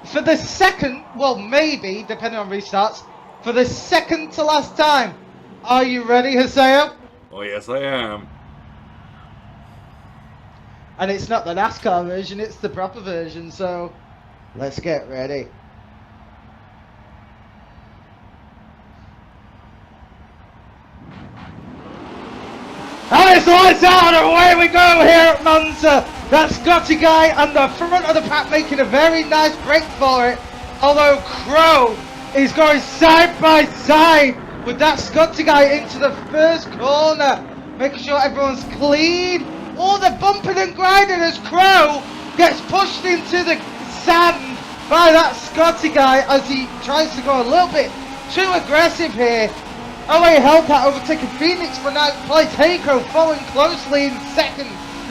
for the second, well, maybe, depending on restarts, for the second to last time. Are you ready, Haseo? Oh, yes, I am. And it's not the NASCAR version, it's the proper version, so let's get ready. And it's lights out, and away we go here at Monza. That Scotty guy on the front of the pack making a very nice break for it. Although Crow is going side by side with that Scotty guy into the first corner. Making sure everyone's clean. Oh, they're bumping and grinding as Crow gets pushed into the sand by that Scotty guy as he tries to go a little bit too aggressive here. OA Hellcat overtaking Phoenix for ninth place. Heiko following closely in second.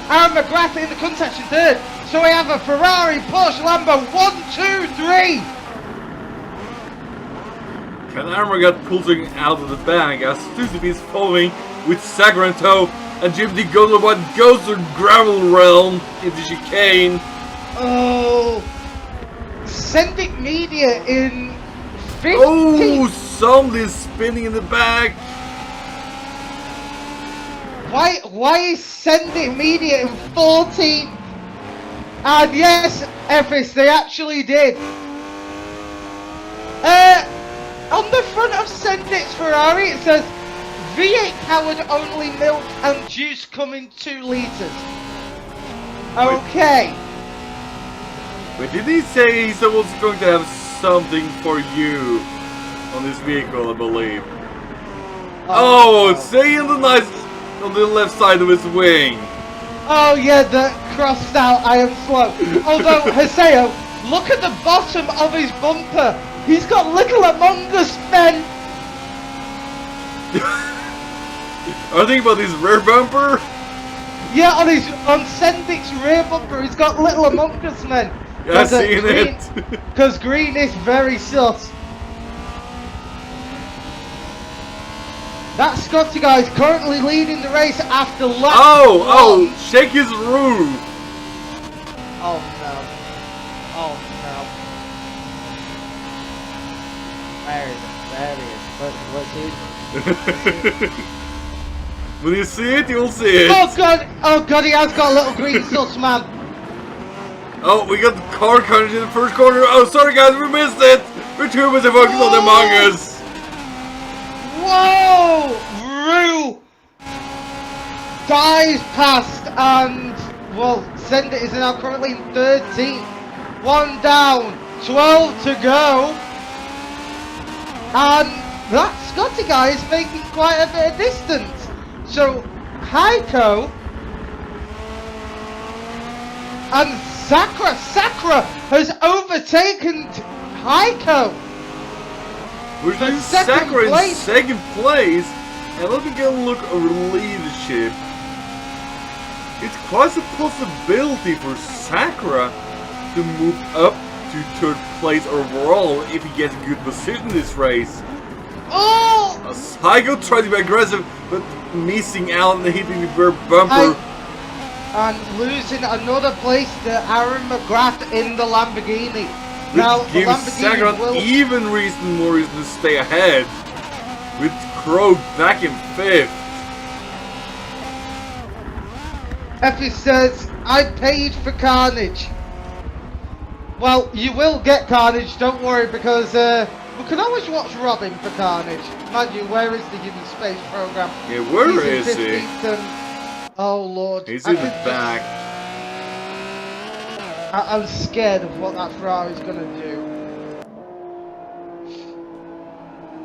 Aaron McGrath in the Countach in third. So we have a Ferrari, Porsche, Lambo 1, 2, 3. Can Armour got pulling out of the bag as Suzuki is following with Sakura in tow, and Jim D goes to gravel realm in the chicane. Oh, Sendic Media in 15th. Oh, somebody's spinning in the back. Why is Sendic Media in 14th? And yes, Ephes, they actually did. On the front of Sendic's Ferrari, it says V8 powered only milk and juice come in 2 litres. Okay. But did he say he's also going to have something for you on this vehicle, I believe? Oh, say in the nice on the left side of his wing. Oh yeah, the crossed out I am slow. Although Haseo, look at the bottom of his bumper. He's got Little Among Us men. I think about his rear bumper. Yeah, on Sendic's rear bumper, he's got Little Among Us men. Yeah, I've seen it. Because green is very sus. That Scotty guy is currently leading the race after lap one. Shake his roof. Oh no. Oh no. Where is it? There he is. Let's see. When you see it, you'll see it. Oh god, he has got a little green sus, man. Oh, we got the car coming in the first corner. Oh, sorry guys, we missed it. We're too busy focused on the Among Us. Whoa! Rue dies past, and well, Sender is now currently in 13th. 1 down, 12 to go. And that Scotty guy is making quite a bit of distance. So Heiko and Sakura has overtaken Heiko. We're doing Sakura in second place, and let me get a look at leadership. It's quite a possibility for Sakura to move up to third place overall if he gets a good position in this race. Oh! As Heiko tries to be aggressive, but missing out and hitting the rear bumper. And losing another place to Aaron McGrath in the Lamborghini. Which now, gives the Lamborghini Sakura will... even more reason to stay ahead, with Crow back in 5th. Effie says, I paid for Carnage. Well, you will get Carnage, don't worry, because we can always watch Robin for Carnage. Mind you, where is the Human Space Program? Yeah, where is he? Oh lord. He's in the back. I'm scared of what that Ferrari's gonna do.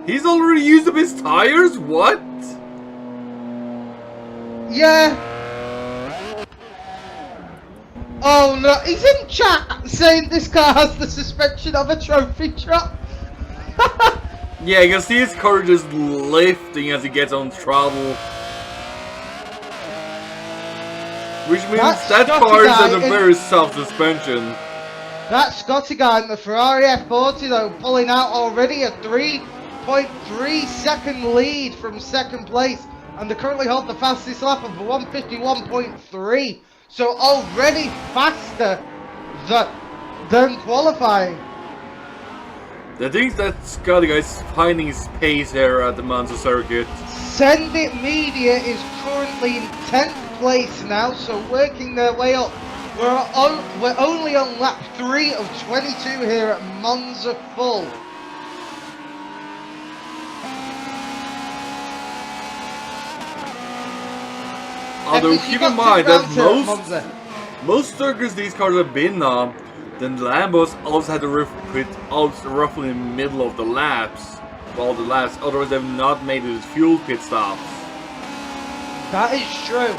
He's already used up his tires? What? Yeah. Oh no, he's in chat saying this car has the suspension of a trophy truck. Yeah, you can see his car just lifting as he gets on throttle. Which means that car is at a very soft suspension. That Scotty guy in the Ferrari F40 though, pulling out already a 3.3 second lead from second place. And they currently hold the fastest lap of 151.3. So already faster than qualifying. I think that Scotty guy's finding his pace here at the Monza circuit. Send It Media is currently in 10th place now, so working their way up. We're only on lap 3 of 22 here at Monza Full. Although keep in mind that most circuits these cars have been on, then the Lambos always had to put out roughly in the middle of the laps, otherwise they've not made it as fuel pit stops. That is true.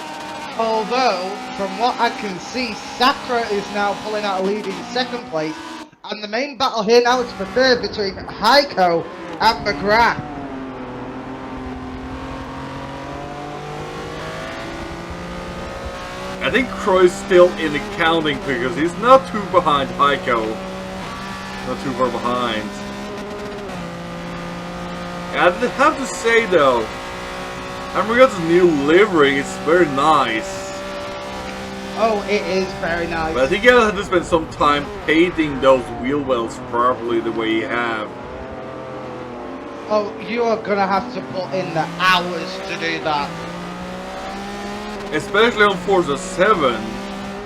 Although, from what I can see, Sakura is now pulling out a lead in 2nd place, and the main battle here now is for 3rd between Heiko and McGrath. I think Croy's still in the counting because he's not too behind Heiko. Not too far behind. I have to say though, Hammergut's new livery is very nice. Oh, it is very nice. But I think he'll have to spend some time painting those wheel wells properly the way you have. Oh, you are gonna have to put in the hours to do that. Especially on Forza 7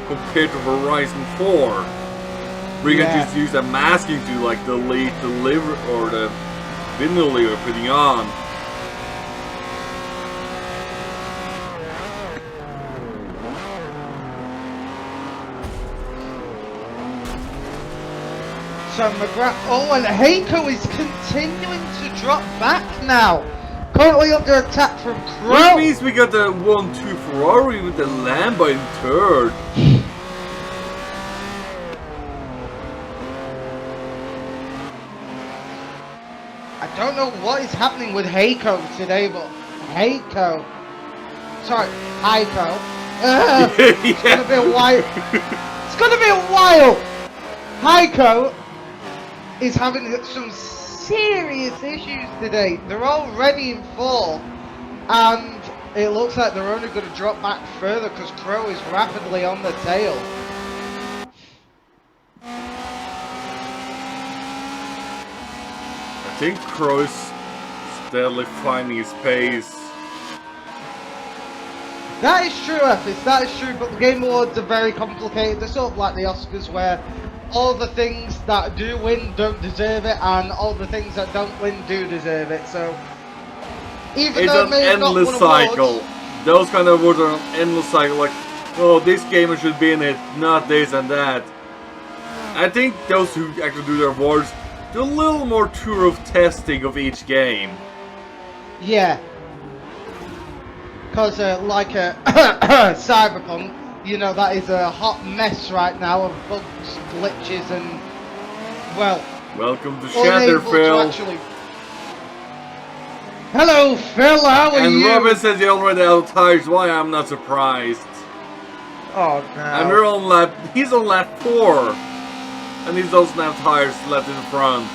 compared to Horizon 4. Where you can just use a masking to like delete the liver or the vinyl you're putting on. So McGrath, oh, and Heiko is continuing to drop back now. Currently under attack from Crow. Which means we got the 1-2 Ferrari with the Lambo in 3rd. I don't know what is happening with Heiko today, but Heiko. It's gonna be a while. It's gonna be a while. Heiko is having some serious issues today. They're already in 4th, and it looks like they're only going to drop back further because Crow is rapidly on the tail. I think Crow's steadily finding his pace. That is true, Epis, that is true, but the Game Awards are very complicated. They're sort of like the Oscars where all the things that do win don't deserve it, and all the things that don't win do deserve it. So, even it's though an endless cycle. Those kind of awards are an endless cycle. Like, oh, this gamer should be in it, not this and that. I think those who actually do their awards do a little more tour of testing of each game. Yeah. Because, like Cyberpunk, you know, that is a hot mess right now of bugs, glitches, and, well... Welcome to Shatter, Phil. Hello, Phil, how are you? And Robin says he already out of tires. Why? I'm not surprised. Oh, no. And we're on lap... He's on lap 4. And he doesn't have tires left in front.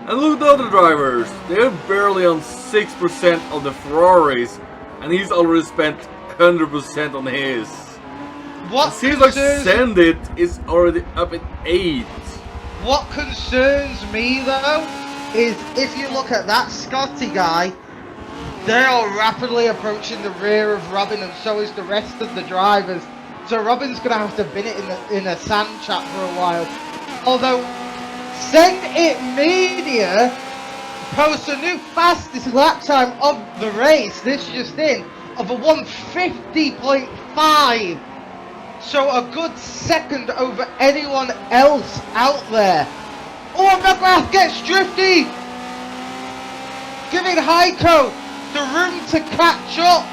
And look at the other drivers. They're barely on 6% of the Ferraris. And he's already spent 100% on his. What it seems like Sendit is already up at 8. What concerns me, though, is if you look at that Scotty guy, they are rapidly approaching the rear of Robin, and so is the rest of the drivers. So Robin's going to have to bin it in a sand trap for a while. Although, Send It Media posts a new fastest lap time of the race, this just in, of a 150.5. So a good second over anyone else out there. Oh, McGrath gets drifty! Giving Heiko the room to catch up.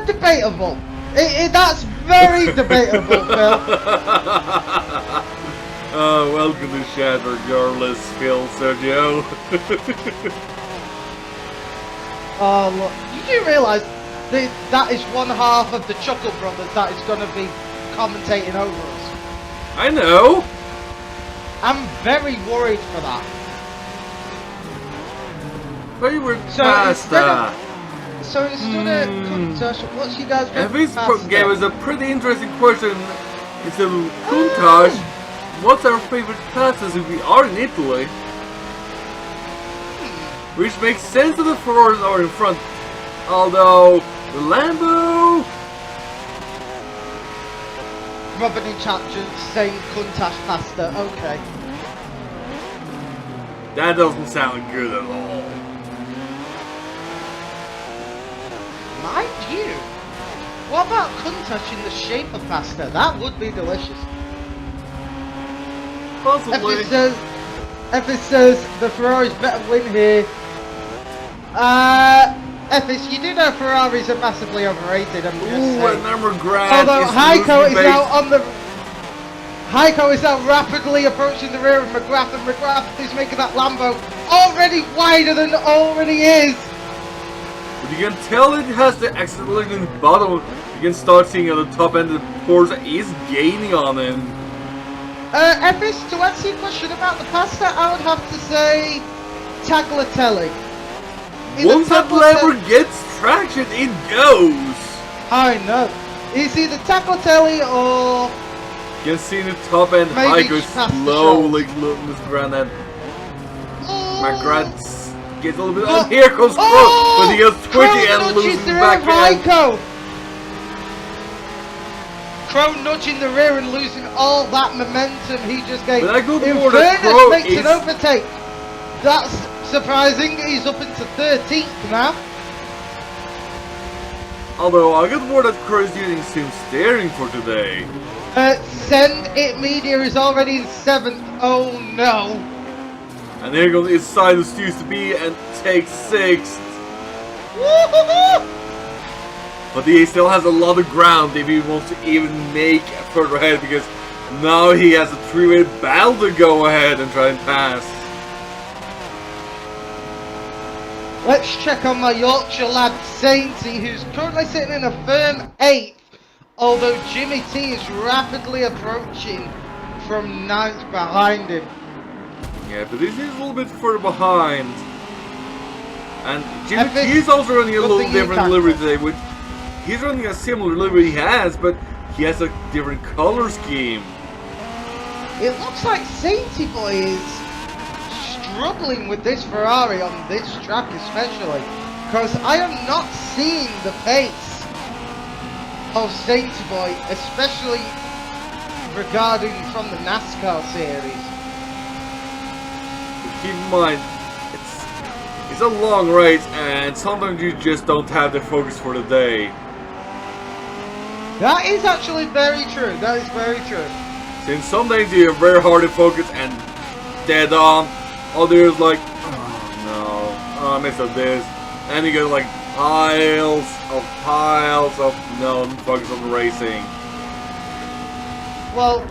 Debatable. That's very debatable, Phil. Welcome to Shatter Garless, Phil, Sergio. Oh, look. You do realise that is one half of the Chuckle Brothers that is going to be commentating over us. I know. I'm very worried for that. Favorite pasta. So instead of Countach, what's you guys And favorite this pasta? gave us a pretty interesting question. Instead of Countach, what's our favorite pasta since we are in Italy? Which makes sense that the Ferraris are in front. Although, the Lambo... Robin in chat just saying Countach pasta, okay. That doesn't sound good at all. Mind you, what about Countach in the shape of pasta? That would be delicious. Possibly. Effie says the Ferrari's better win here. Effie, you do know Ferraris are massively overrated, I'm just saying. And number grand Although is Heiko is base. now on the... Heiko is now rapidly approaching the rear of McGrath, and McGrath is making that Lambo already wider than it already is. But you can tell it has the acceleration in the bottom. You can start seeing at the top end the Porsche is gaining on him. Effis, to answer your question about the pasta, I would have to say tagliatelle. Once that lever gets traction, it goes. I know. It's either tagliatelle or... You can see in the top end, maybe Heiko slowly looking this ground and McGrath gets a little bit, and here comes Crow, but he goes twitchy and loses back end. Heiko. Crow nudging the rear and losing all that momentum he just gave. But I go In more that fairness, Crow makes is... an overtake. That's surprising. He's up into 13th now. Although I got more that Crow is using sim steering for today. Send It Media is already in 7th. Oh no. And here goes his side who used to be and takes 6th. But he still has a lot of ground if he wants to even make further ahead, because now he has a three-way battle to go ahead and try and pass. Let's check on my Yorkshire lad Sainty, who's currently sitting in a firm 8th, although Jimmy T is rapidly approaching from 9th behind him. Yeah, but this is a little bit further behind. And Jimmy T is also running a little different livery today, which he's running a similar livery he has, but he has a different color scheme. It looks like Sainty Boy is struggling with this Ferrari on this track especially, because I am not seeing the pace of Sainty Boy, especially regarding from the NASCAR series. But keep in mind, it's a long race, and sometimes you just don't have the focus for the day. That is actually very true. That is very true. Since some days you're very hard to focus and dead on, others like, oh no, oh, I messed up this, and you get like piles of no focus on the racing. Well,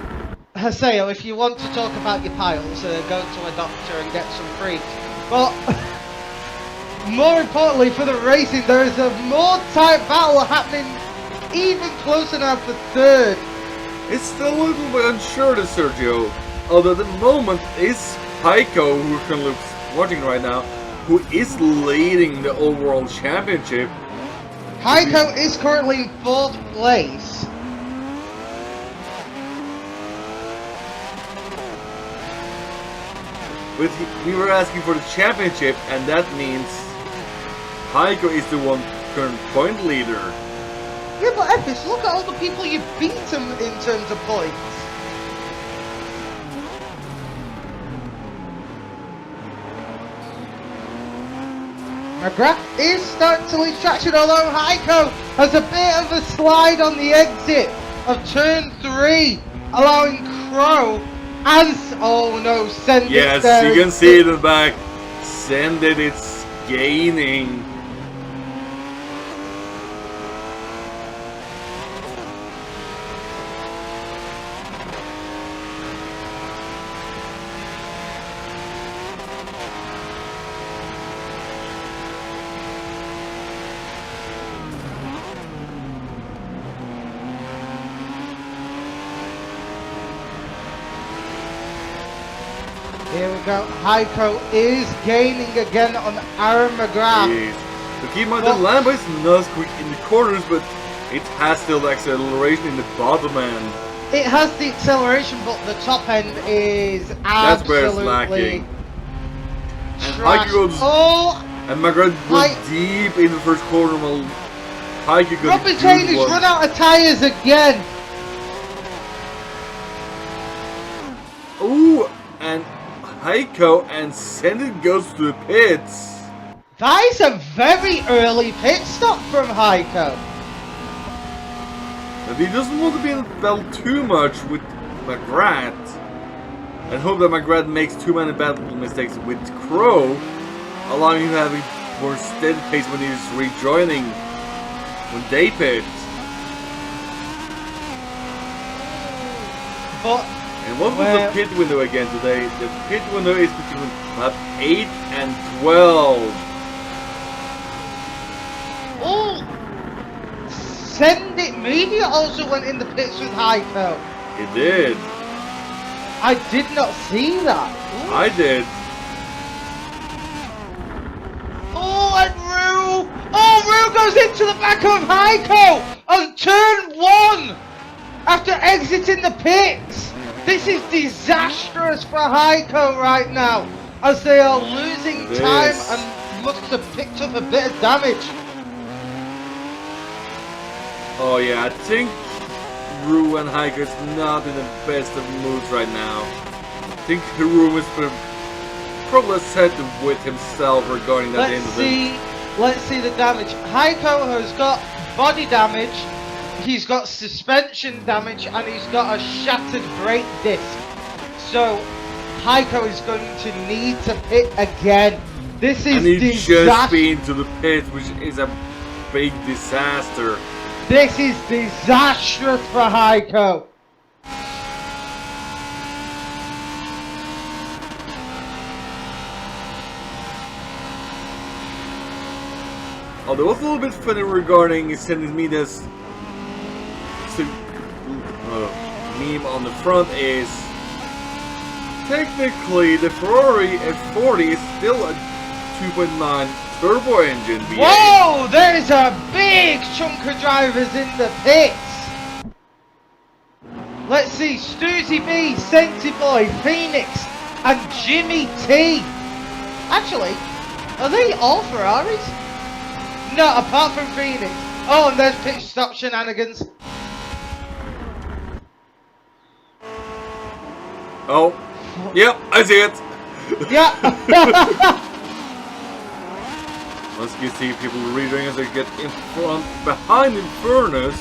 Haseo, if you want to talk about your piles, go to a doctor and get some free. But more importantly for the racing, there is a more tight battle happening even closer now for 3rd. It's still a little bit unsure to Sergio, although at the moment is Heiko, who we're currently watching right now, who is leading the overall championship. Heiko is currently in 4th place. But we were asking for the championship, and that means Heiko is the one current point leader. Yeah, but Epis, look at all the people you've beaten in terms of points. McGrath is starting to lose traction, although Heiko has a bit of a slide on the exit of turn 3, allowing Crow and... oh no, Send It Yes, there. you can see it in the back. Send It, it's gaining. Here we go. Heiko is gaining again on Aaron McGrath. Jeez. But keep in mind, the Lambo is not as quick in the corners, but it has still the acceleration in the bottom end. It has the acceleration, but the top end is That's where it's absolutely lacking. And trash. Heike goes, and McGrath goes deep in the first corner while Heike goes. Robin Taylor's run out of tyres again. Ooh, and Heiko and Sendit goes to the pits. That is a very early pit stop from Heiko. But he doesn't want to be in the battle too much with McGrath. And hope that McGrath makes too many battle mistakes with Crow, allowing him to have a more steady pace when he's rejoining when they pit. But and what was the pit window again today? The pit window is between lap 8 and 12. Oh! Send It Media also went in the pits with Heiko. He did. I did not see that. Ooh. I did. Oh, and Rue! Oh, Rue goes into the back of Heiko on turn 1 after exiting the pits. This is disastrous for Heiko right now, as they are losing time and must have picked up a bit of damage. Oh yeah, I think Rue and Heiko is not in the best of moods right now. I think Rue is probably upset with himself regarding that incident. Let's see the damage. Heiko has got body damage, he's got suspension damage, and he's got a shattered brake disc. So Heiko is going to need to pit again. This is disaster. And he's just been to the pit, which is a big disaster. This is disastrous for Heiko. Oh, there was a little bit funny regarding sending me this meme on the front is technically the Ferrari F40 is still a 2.9 turbo engine. V8. Whoa! There's a big chunk of drivers in the pits. Let's see, Stuzy B, Sensei Boy, Phoenix, and Jimmy T. Actually, are they all Ferraris? No, apart from Phoenix. Oh, and there's pit stop shenanigans. Oh, yep, I see it. Yeah. Let's see people redoing as they get in front, behind Infernus.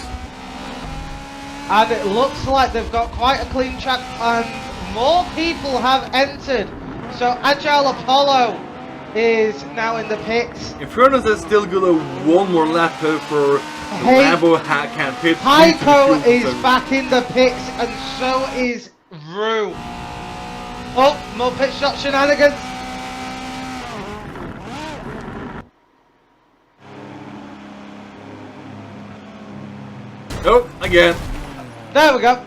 And it looks like they've got quite a clean track and more people have entered. So Agile Apollo is now in the pits. Infernus has still got one more lap for Lambo can pit. Heiko is back in the pits and so is Rue. Oh, more pit stop shenanigans. Oh, again. There we go.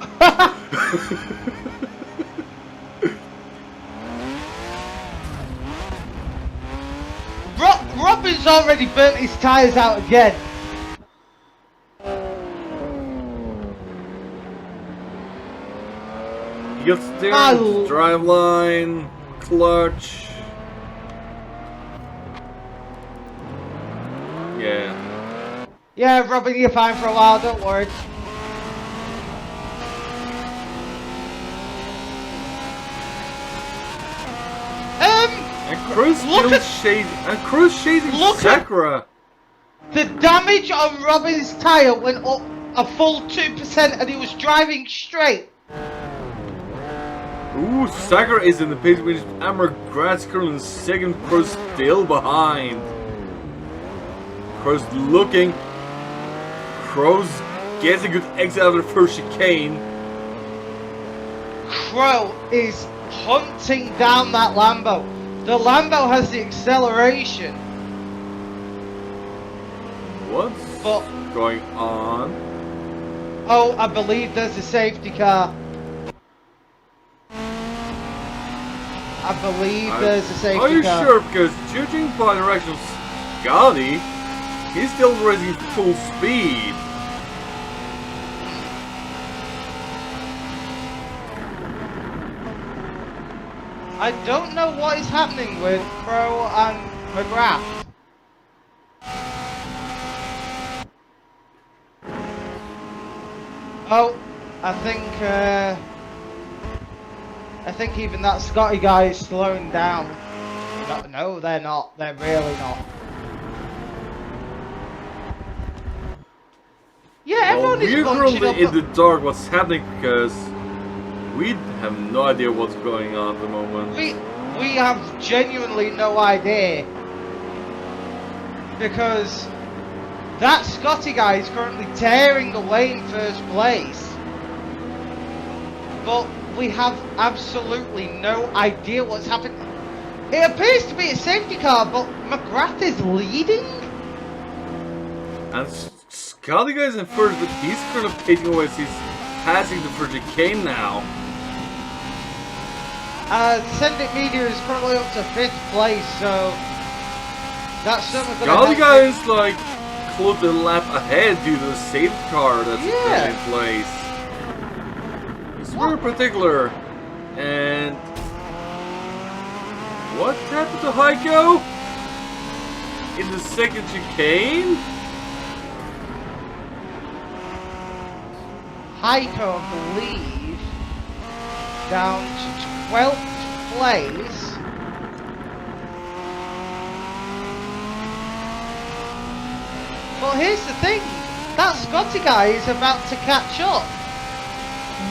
Robin's already burnt his tyres out again. He got steering, driveline, clutch. Yeah. Yeah, Robin, you're fine for a while, don't worry. And Cruz shading Sakura. The damage on Robin's tyre went up a full 2% and he was driving straight. Ooh, Sakura is in the pit with Amber Gratsker in second, Cruz still behind. Cruz looking. Cruz gets a good exit out of the first chicane. Crow is hunting down that Lambo. The Lambo has the acceleration. What's going on? Oh, I believe there's a safety car. I believe there's a safety car. Are you sure? Because judging by direction Scotty, He's still racing full speed. I don't know what is happening with Crow and McGrath. Oh, I think even that Scotty guy is slowing down. No, they're not. They're really not. Yeah, Well, everyone is we're bunching currently up. in the dark what's happening because we have no idea what's going on at the moment. We have genuinely no idea. Because that Scotty guy is currently tearing away in first place. But we have absolutely no idea what's happening. It appears to be a safety car, but McGrath is leading? And Scotty guy's in first, but he's kind of pacing away as he's passing the first chicane now. Send It Media is currently up to 5th place, so that's something that Scotty guy is like close to a lap ahead due to the safety car that's in place. It's very particular. And what happened to Heiko? In the second chicane? Heiko, I believe, down to 12th place. But here's the thing, that Scotty guy is about to catch up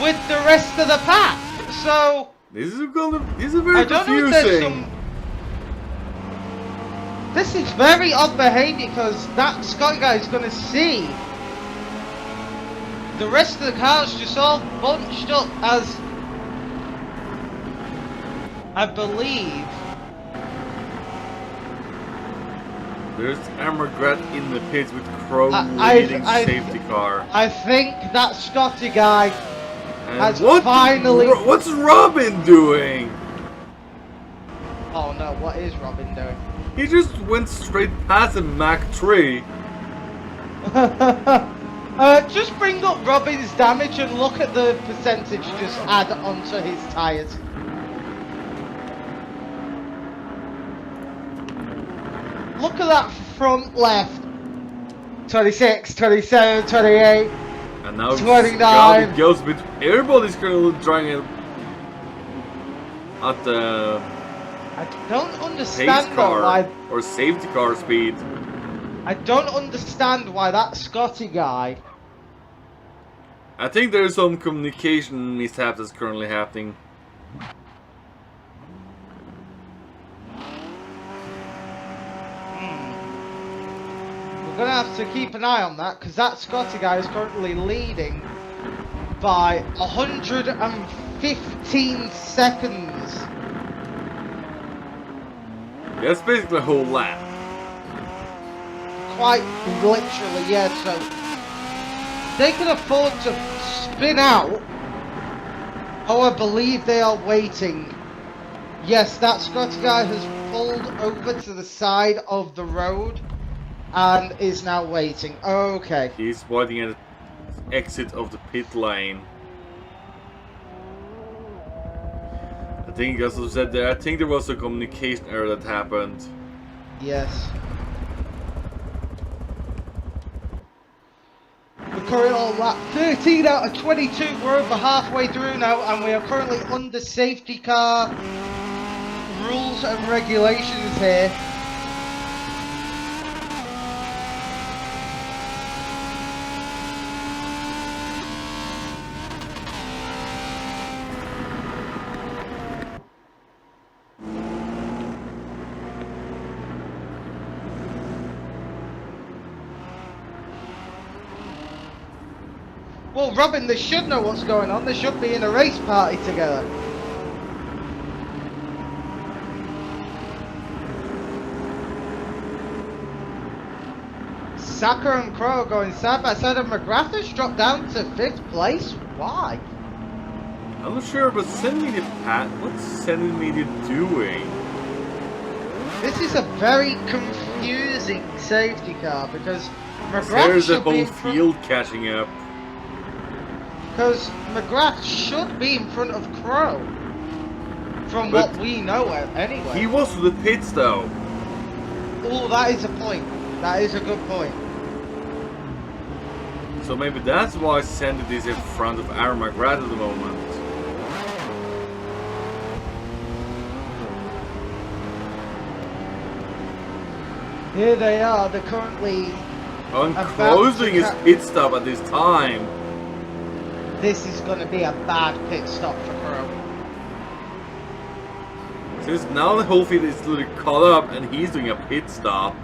with the rest of the pack. So this is very confusing. This is very odd behavior because that Scotty guy is going to see the rest of the cars just all bunched up as, I believe, there's McGrath in the pits with Crow leading safety car. I think that Scotty guy and has finally... What's Robin doing? Oh no, what is Robin doing? He just went straight past a Mach 3. Just bring up Robin's damage and look at the percentage just add onto his tyres. Look at that front left. 26, 27, 28, and now 29. Goes with everybody's currently driving at the I don't understand pace car why, or safety car speed. I don't understand why that Scotty guy. I think there's some communication mishap that's currently happening. We're gonna have to keep an eye on that because that Scotty guy is currently leading by 115 seconds. That's basically a whole lap. Quite literally, yeah, so they can afford to spin out. Oh, I believe they are waiting. Yes, that Scotty guy has pulled over to the side of the road and is now waiting. Okay. He's waiting at the exit of the pit lane. I think, as I said there, I think there was a communication error that happened. Yes. We're currently on lap 13 out of 22. We're over halfway through now, and we are currently under safety car rules and regulations here. Well, Robin, they should know what's going on. They should be in a race party together. Saka and Crow going side by side, and McGrath has dropped down to 5th place. Why? I'm not sure, but Send Media Pat, what's Send Media doing? This is a very confusing safety car because There's the McGrath should be whole in front. field catching up. Because McGrath should be in front of Crow, from But what we know anyway. He was to the pits though. Oh, that is a point. That is a good point. So maybe that's why Sendit is in front of Aaron McGrath at the moment. Here they are. They're currently And about closing to his pit stop at this time. This is going to be a bad pit stop for Crow. Since now the whole field is literally caught up and he's doing a pit stop.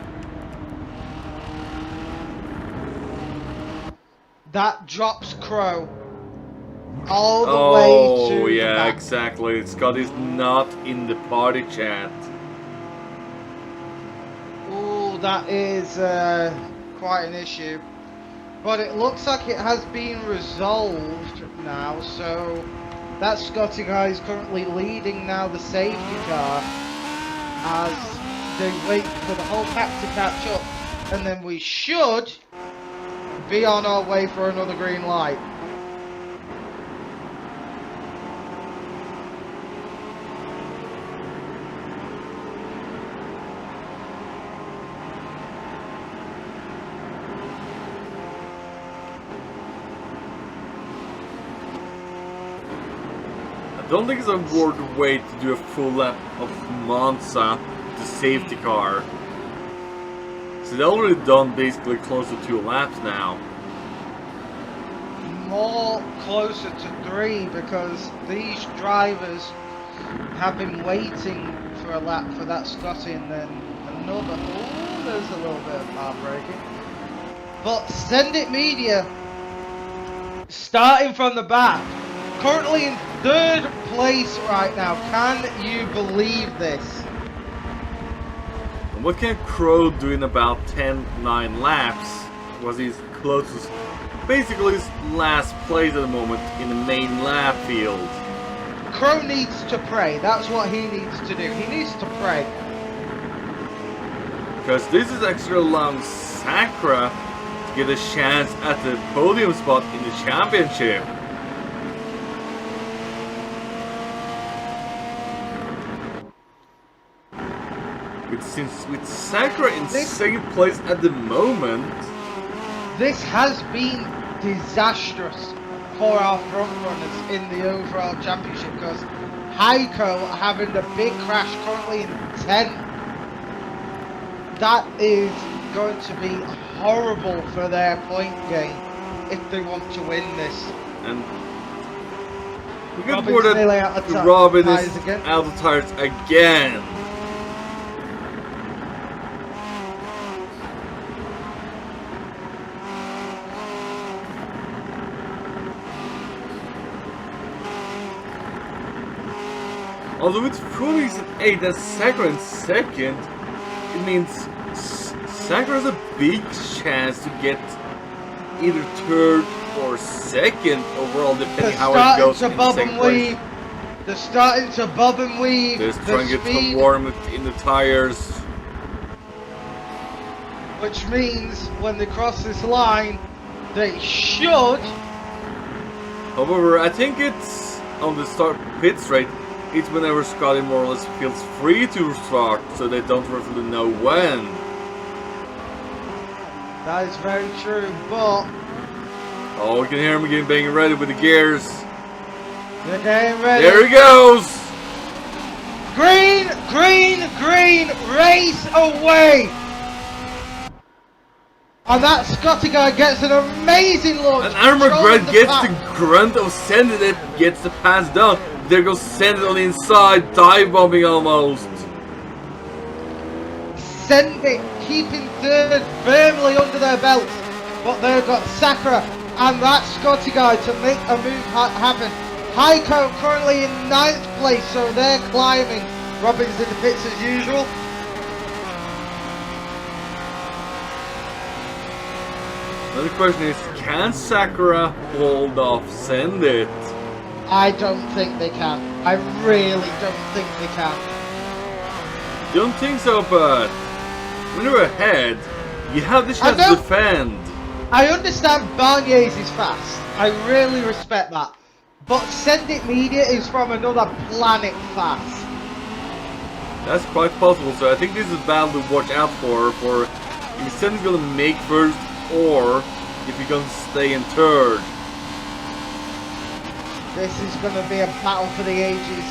That drops Crow all the way to Oh the yeah, back. exactly. Scott is not in the party chat. Ooh, that is quite an issue. But it looks like it has been resolved now, so that Scotty guy is currently leading now the safety car as they wait for the whole pack to catch up, and then we should be on our way for another green light. I don't think it's a worth wait to do a full lap of Monza, the safety car. So they've already done basically close to 2 laps now. More closer to 3 because these drivers have been waiting for a lap for that Scotty, and then another. Oh, there's a little bit of heartbreaking. But Send It Media, starting from the back, currently in 3rd place right now. Can you believe this? And what can Crow do in about 10-9 laps? Was his closest, basically his last place at the moment in the main lap field. Crow needs to pray. That's what he needs to do. He needs to pray. Because this is actually allowing Sakura to get a chance at the podium spot in the championship. With Sakura in 2nd place at the moment. This has been disastrous for our front runners in the overall championship because Heiko having the big crash currently in 10th. That is going to be horrible for their point game if they want to win this. And we get Robin's more that nearly out of Robin tires is again. out of tires again. Although with Fumi's at 8 and Sakura in 2nd, it means Sakura has a big chance to get either 3rd or 2nd overall, depending how it goes in the 2nd place. They're starting to bob and weave. They're trying to get some warm in the tires. Which means when they cross this line, they should. However, I think it's on the start pit straight. It's whenever Scotty more or less feels free to start, so they don't really know when. That is very true, but Oh, we can hear him again being ready with the gears. they're getting ready. There he goes! Green, green, green, race away! And that Scotty guy gets an amazing launch. And Aaron controlling McGrath the gets pack. the grunt of sending it, gets the pass down. There goes Send It on the inside, dive bombing almost. Send It keeping 3rd firmly under their belts. But they've got Sakura and that Scotty guy to make a move happen. Heiko currently in 9th place, so they're climbing. Robin's in the pits as usual. Now the question is, can Sakura hold off Send It? I don't think they can. I really don't think they can. Don't think so, but when you're ahead, you have the chance to defend. I understand Barnier's is fast. I really respect that. But Send It Media is from another planet fast. That's quite possible, so I think this is a battle to watch out for if Send's gonna make first or if he's gonna stay in third. This is gonna be a battle for the ages.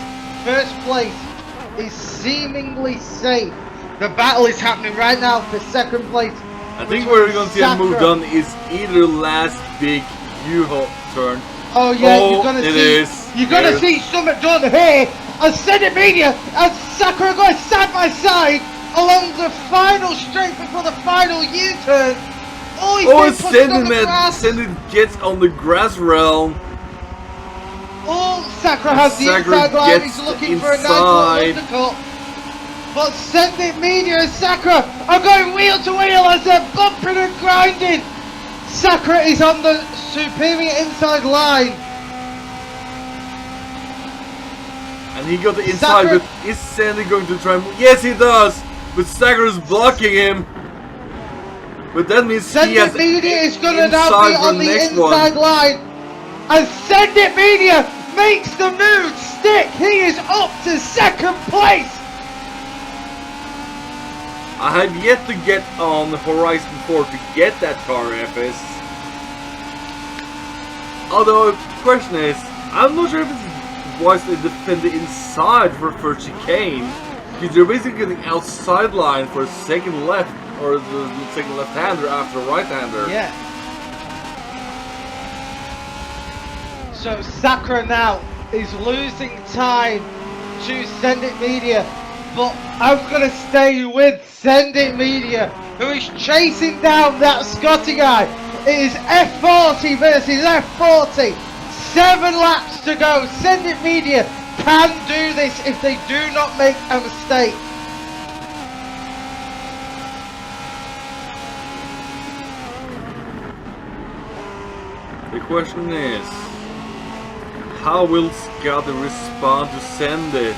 First place is seemingly safe. The battle is happening right now for second place. I think we're gonna see a move done is either last big U-turn. Oh yeah, oh, you're gonna see something done here. And Send It Media and Sakura going side by side along the final straight before the final U-turn. Oh, he's been pushed on the grass. Send It gets on the grass realm. Oh, Sakura has the inside line. He's looking for a nice little undercut. But Send It Media and Sakura are going wheel to wheel as they're bumping and grinding. Sakura is on the superior inside line. And he got the inside, but is Sandy going to try and move? Yes, he does! But Sakura's blocking him. But that means he has Media is going to now be on the inside line. And Send It Media makes the move stick. He is up to second place. I have yet to get on Horizon 4 to get that car, FS. Although, the question is, I'm not sure if it's wise to defend the inside for first chicane, because you're basically getting outside line for a second left, or the second left-hander after a right-hander. Yeah. So Sakura now is losing time to Send It Media, but I'm gonna stay with Send It Media, who is chasing down that Scotty guy. It is F40 versus F40. 7 laps to go. Send It Media can do this if they do not make a mistake. The question is, how will Scotty respond to Send It?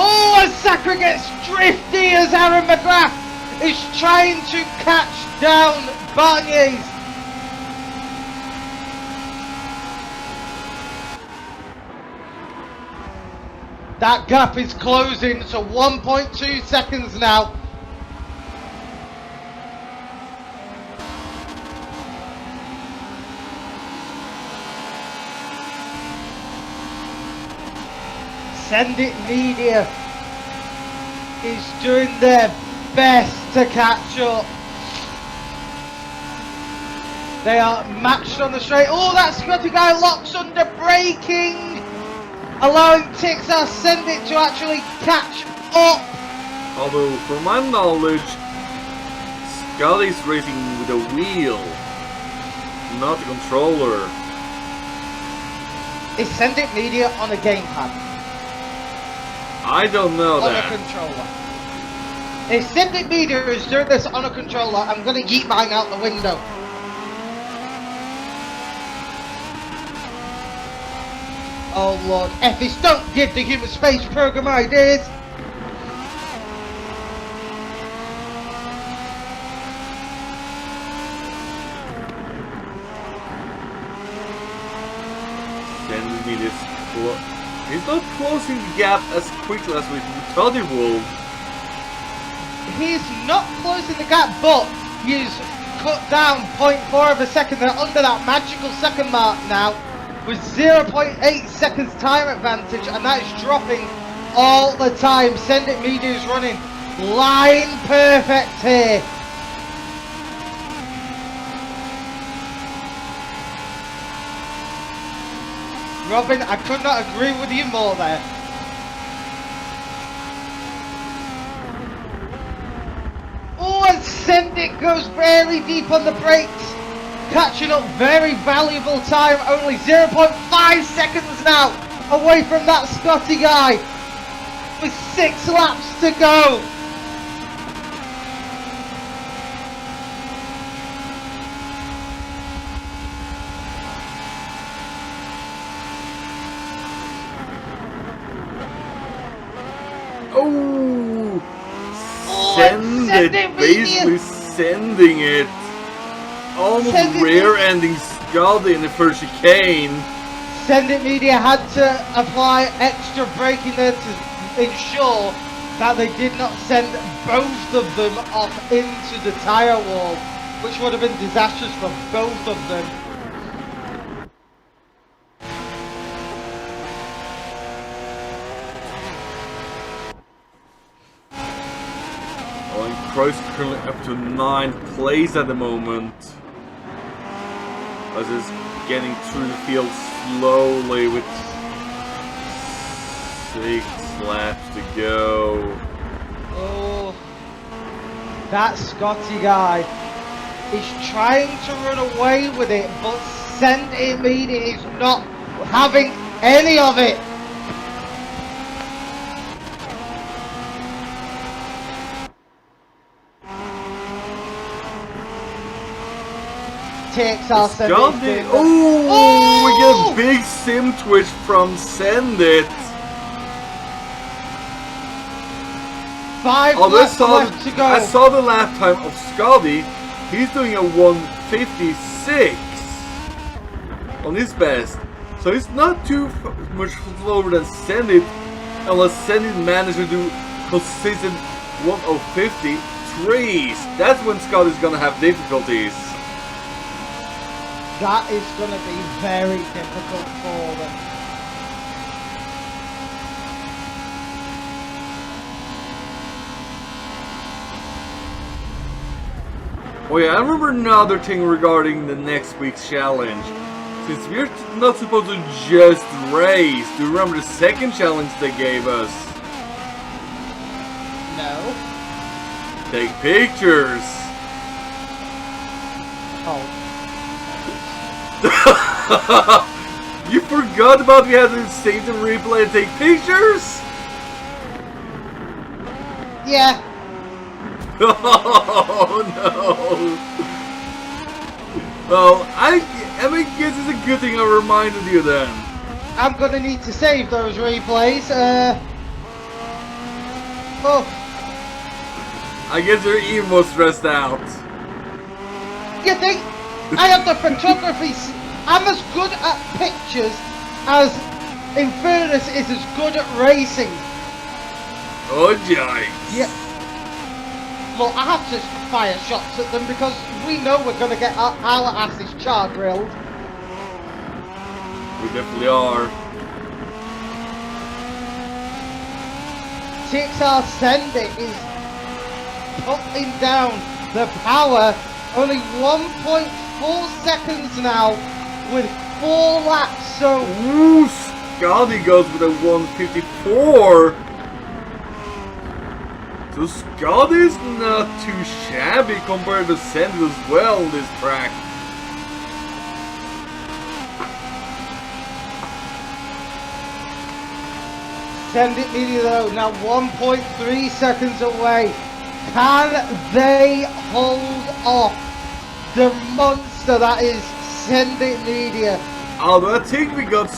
Oh, and Sakura gets drifty as Aaron McGrath is trying to catch down Barnier's. That gap is closing to 1.2 seconds now. Send It Media is doing their best to catch up. They are matched on the straight. Oh, that Scotty guy locks under braking, allowing Texas Send It to actually catch up. Although, from my knowledge, Scotty's racing with a wheel, not a controller. Is Send It Media on a gamepad? I don't know that. On a controller. If Send It Media is doing this on a controller, I'm going to yeet mine out the window. Oh Lord, Effis, don't give the human space program ideas! Send It Media. He's not closing the gap as quickly as we thought he would. He's not closing the gap, but he's cut down 0.4 of a second. They're under that magical second mark now, with 0.8 seconds time advantage, and that is dropping all the time. Send It Media is running line perfect here. Robin, I could not agree with you more there. Oh, and Send It goes very deep on the brakes, catching up very valuable time, only 0.5 seconds now away from that Scotty guy, with 6 laps to go. it, basically sending it. Almost rear-ending Scotty in the first chicane. Send It Media had to apply extra braking there to ensure that they did not send both of them off into the tyre wall, which would have been disastrous for both of them. Oh, and Croy's currently up to 9th place at the moment. As it's getting through the field slowly with 6 laps to go. Oh, that Scotty guy is trying to run away with it, but Send It Media is not having any of it. Takes our Send It. Oh, we get a big sim twitch from Send It. 5 laps left to go. I saw the lap time of Scotty. He's doing a 1:56 on his best. So he's not too much slower than Send It, unless Send It managed to do consistent 1:53s. That's when Scotty's gonna have difficulties. That is going to be very difficult for them. Oh yeah, I remember another thing regarding the next week's challenge. Since we're not supposed to just race, do you remember the second challenge they gave us? No. Take pictures! Oh. You forgot about we had to save the replay and take pictures? Yeah. Oh no. Well, I guess it's a good thing I reminded you then. I'm gonna need to save those replays. Oh. I guess you're even more stressed out. You think? I have the photography. I'm as good at pictures as Infernus is as good at racing. Oh, yikes. Yeah. Well, I have to fire shots at them because we know we're going to get our asses char grilled. We definitely are. TXR Send It is putting down the power. Only 1.4 seconds now with 4 laps, so... Ooh, Scotty goes with a 1:54. So Scotty's not too shabby compared to Send It as well on this track. Send It Media though, now 1.3 seconds away. Can they hold off the monster that is Send It Media? Although I think we got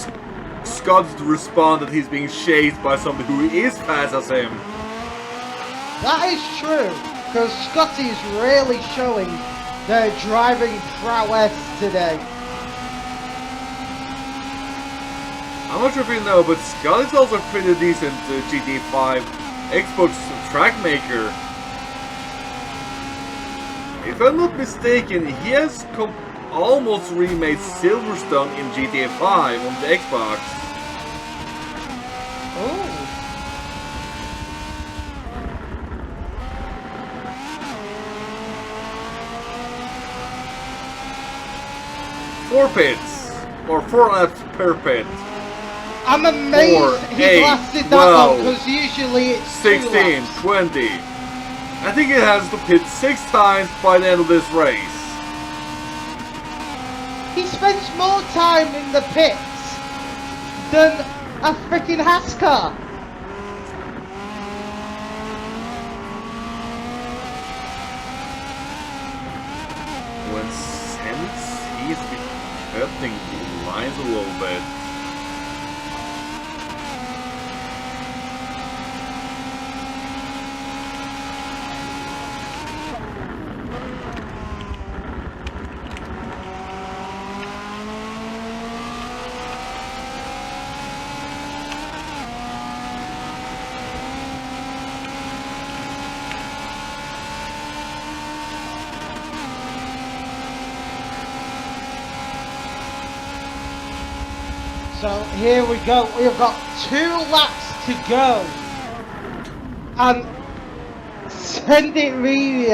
Scott to respond that he's being chased by somebody who is fast as him. That is true, because Scotty is really showing their driving prowess today. I'm not sure if you know, but Scott is also pretty decent GT5 Xbox track maker. If I'm not mistaken, he has almost remade Silverstone in GTA 5 on the Xbox. Oh. Four pits, or 4 laps per pit. I'm amazed he lasted that long, because usually it's 16, 20. I think it has to pit 6 times by the end of this race. He spends more time in the pits than a freaking Haas car. When Sense sees me cutting the lines a little bit. So here we go. We've got 2 laps to go. And Trinity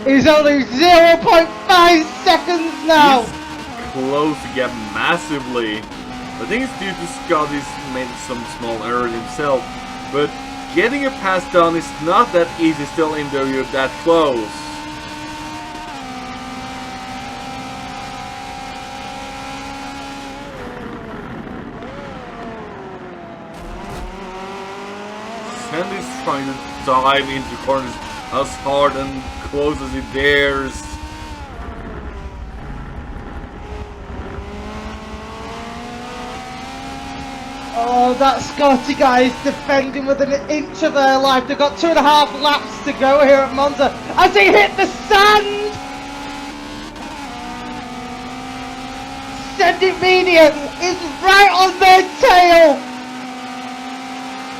is only 0.5 seconds now. He's close to get massively. I think it's due to Scotty's made some small error himself. But getting a pass down is not that easy still even though you're that close. Sandy's trying to dive into corners as hard and close as he dares. Oh, that Scotty guy is defending with an inch of their life. They've got 2.5 laps to go here at Monza as he hit the sand. Trinity is right on their tail.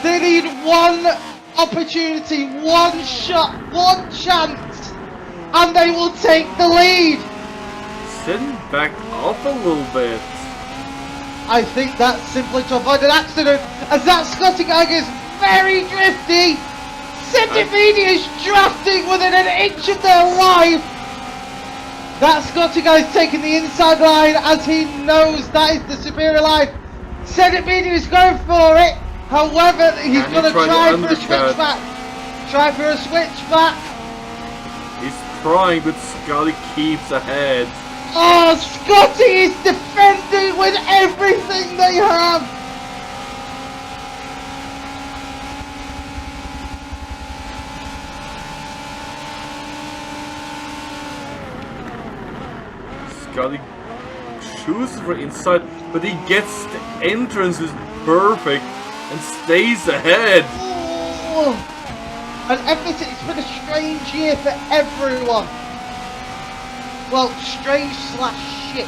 They need one opportunity, one shot, one chance, and they will take the lead. Sitting back off a little bit. I think that's simply to avoid an accident, as that Scotty guy is very drifty. Trinity is drafting within an inch of their life. That Scotty guy's taking the inside line as he knows that is the superior line. Trinity is going for it. However, he's going to try for a switchback. Try for a switchback. He's trying, but Scotty keeps ahead. Oh, Scotty is defending with everything they have. Scotty chooses for inside, but he gets the entrances perfect and stays ahead. Oh. And everything, it's been a strange year for everyone. Well, strange / shit.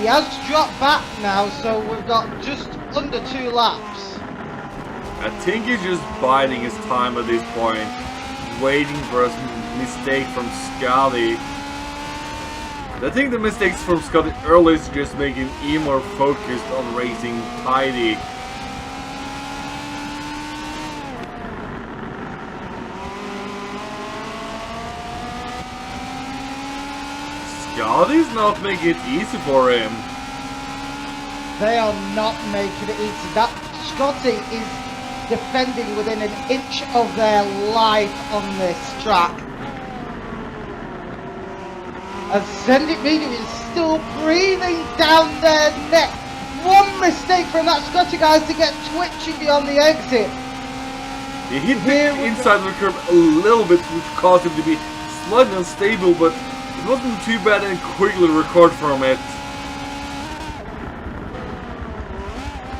He has dropped back now, so we've got just under 2 laps. I think he's just biding his time at this point, waiting for a mistake from Scotty. I think the mistakes from Scotty earlier is just making him even more focused on racing tidy. Scotty's not making it easy for him. They are not making it easy. That Scotty is defending within an inch of their life on this track. And Trinity is still breathing down their neck. One mistake from that Scotty guy to get twitching beyond the exit. He hit the inside of the curb a little bit, which caused him to be slightly unstable, but it wasn't too bad and quickly recovered from it.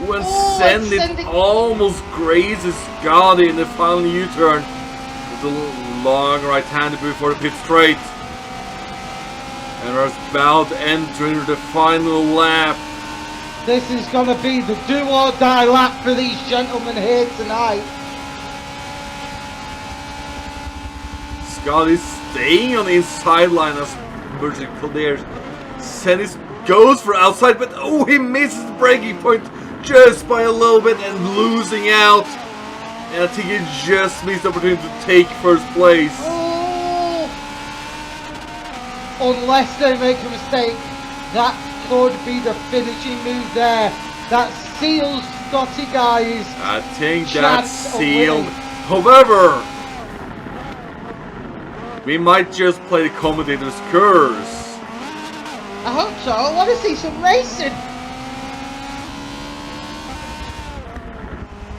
When Sandy almost grazes Scotty in the final U-turn with a long right-hander before the pit straight. And we're about to enter the final lap. This is going to be the do-or-die lap for these gentlemen here tonight. Scotty's staying on the inside line as Virgin clears. Sandy goes for outside, but oh, he misses the braking point just by a little bit and losing out. And I think he just missed the opportunity to take first place. Oh. Unless they make a mistake, that could be the finishing move there. That seals Scotty guys. I think that's sealed. However, we might just play the commentator's curse. I hope so. I want to see some racing.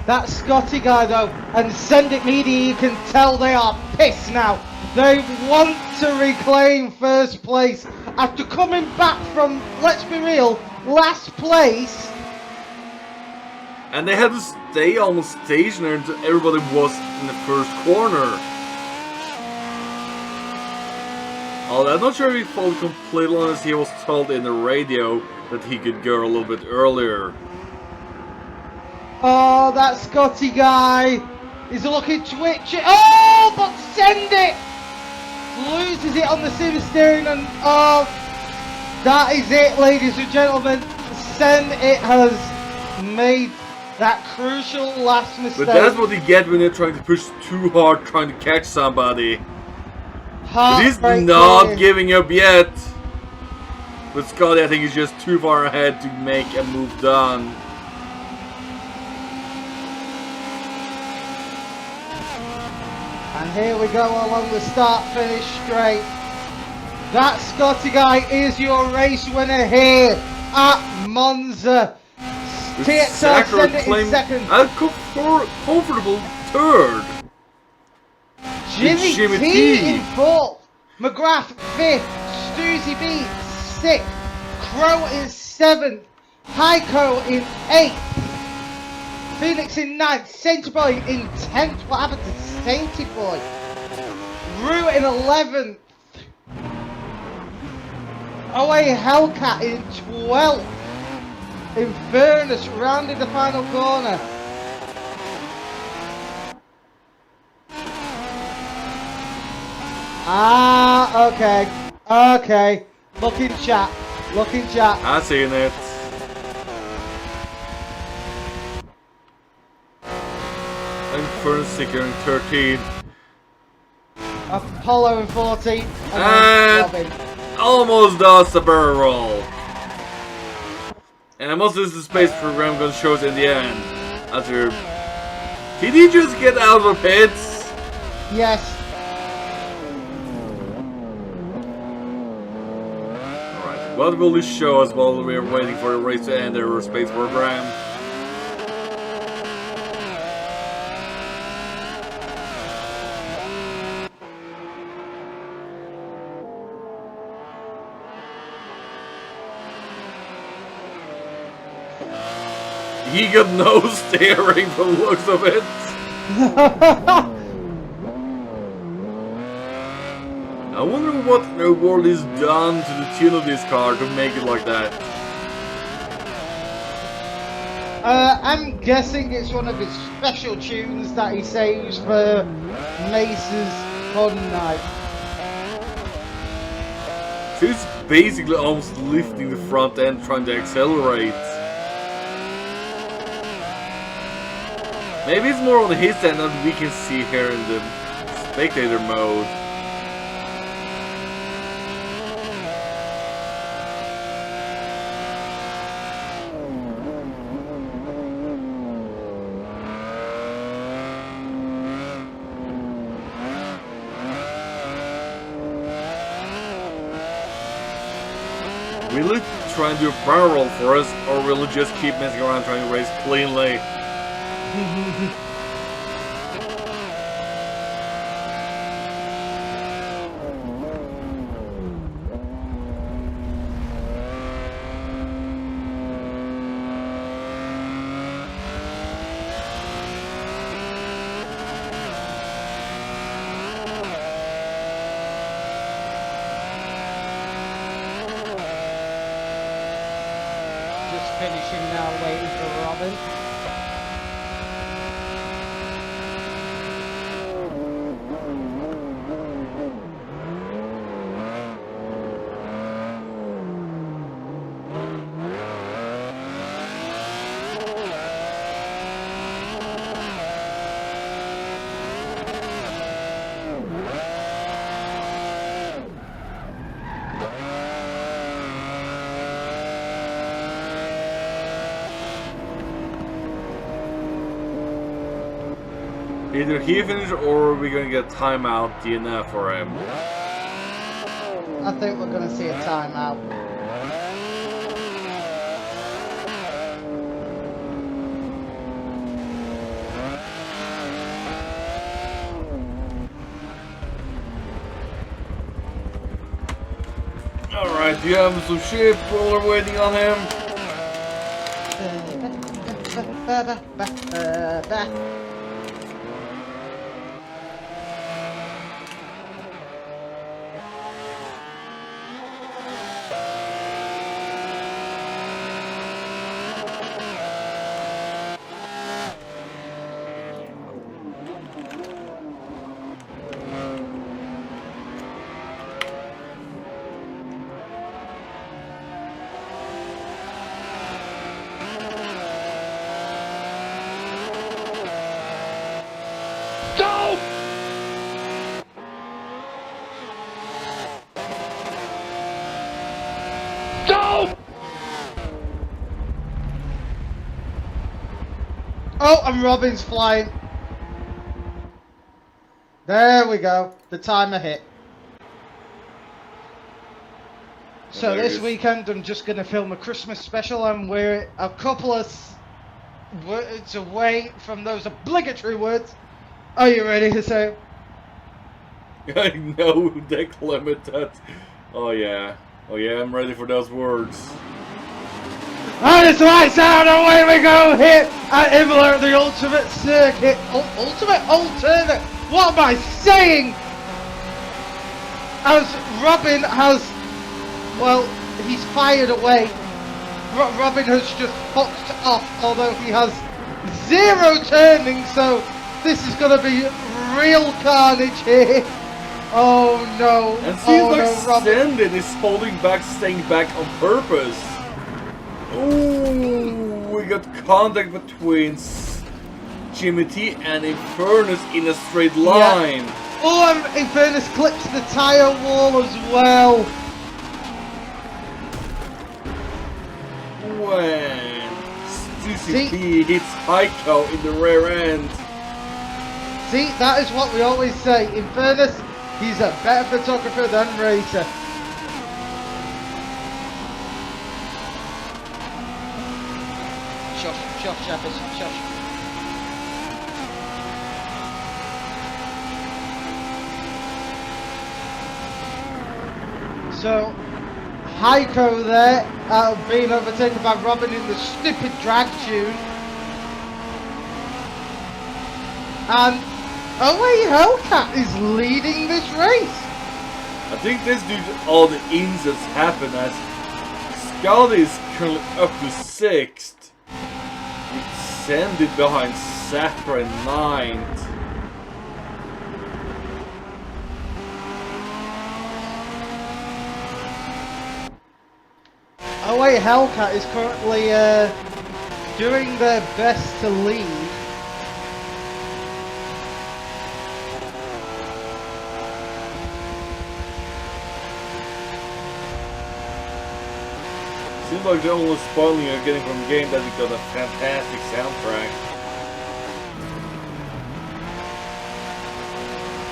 That Scotty guy though, and Send It Media, you can tell they are pissed now. They want to reclaim first place after coming back from, let's be real, last place. And they had to stay almost stationary until everybody was in the first corner. Although I'm not sure if he followed completely on as he was told in the radio that he could go a little bit earlier. Oh, that Scotty guy is looking twitchy. Oh, but Send It loses it on the silver steering, and oh, that is it, ladies and gentlemen. Sen, it has made that crucial last mistake. But that's what you get when you're trying to push too hard, trying to catch somebody. But he's not giving up yet. But Scotty, I think, is just too far ahead to make a move done. And here we go along the start-finish straight. That Scotty guy is your race winner here at Monza. TXR send it in second. A comfortable third. Jimmy T in fourth. McGrath fifth. Stuzy B sixth. Crow in seventh. Heiko in eighth. Phoenix in ninth. Sainty Boy in 10th. What happened to Sainty Boy? Rue in 11th. OA Hellcat in 12th. Infernus rounded the final corner. Ah, okay. Okay. Look in chat. Look in chat. I've seen it. Infernus securing 13. Apollo in 14. And Robin. Almost does the barrel roll. And I must lose the space program gonna show us in the end. After did he just get out of the pits? Yes. Alright, what will this show us while we are waiting for the race to end their space program? He got no steering from the looks of it. I wonder what the world is done to the tune of this car to make it like that. I'm guessing it's one of his special tunes that he saves for Mace's fun night. So it's basically almost lifting the front end, trying to accelerate. Maybe it's more on his end than we can see here in the spectator mode. Will it try and do a barrel roll for us, or will it just keep messing around trying to race cleanly? Just finishing now, waiting for Robin. Either he finishes or we're gonna get a timeout DNF for him. I think we're going to see a timeout. Alright, do you have some shit while we're waiting on him? Oh, and Robin's flying. There we go. The timer hit. So this weekend I'm just going to film a Christmas special, and we're a couple of words away from those obligatory words. Are you ready to say? I know, declimate that. Oh yeah, I'm ready for those words. And it's lights out, away we go here at Imola, the ultimate circuit. Ultimate alternate. What am I saying? As Robin has, well, he's fired away. Robin has just fucked off, although he has 0 turning, so this is going to be real carnage here. Oh no. And seems like Robin is holding back, staying back on purpose. Ooh, we got contact between Jimmy T and Infernus in a straight line. Yeah. Oh, and Infernus clips the tyre wall as well. When CCP hits Heiko in the rear end. See, that is what we always say. Infernus, he's a better photographer than racer. Shush, Shepard, shush. So, Heiko there, being overtaken by Robin in the stupid drag tune. And Owe Hellcat is leading this race. I think this due to all the inserts happen as Scotty is currently up to 6th. Descended behind Sakura in 9th. Oh wait, Hellcat is currently doing their best to lead. Seems like the only spoiling you're getting from the game that it got a fantastic soundtrack.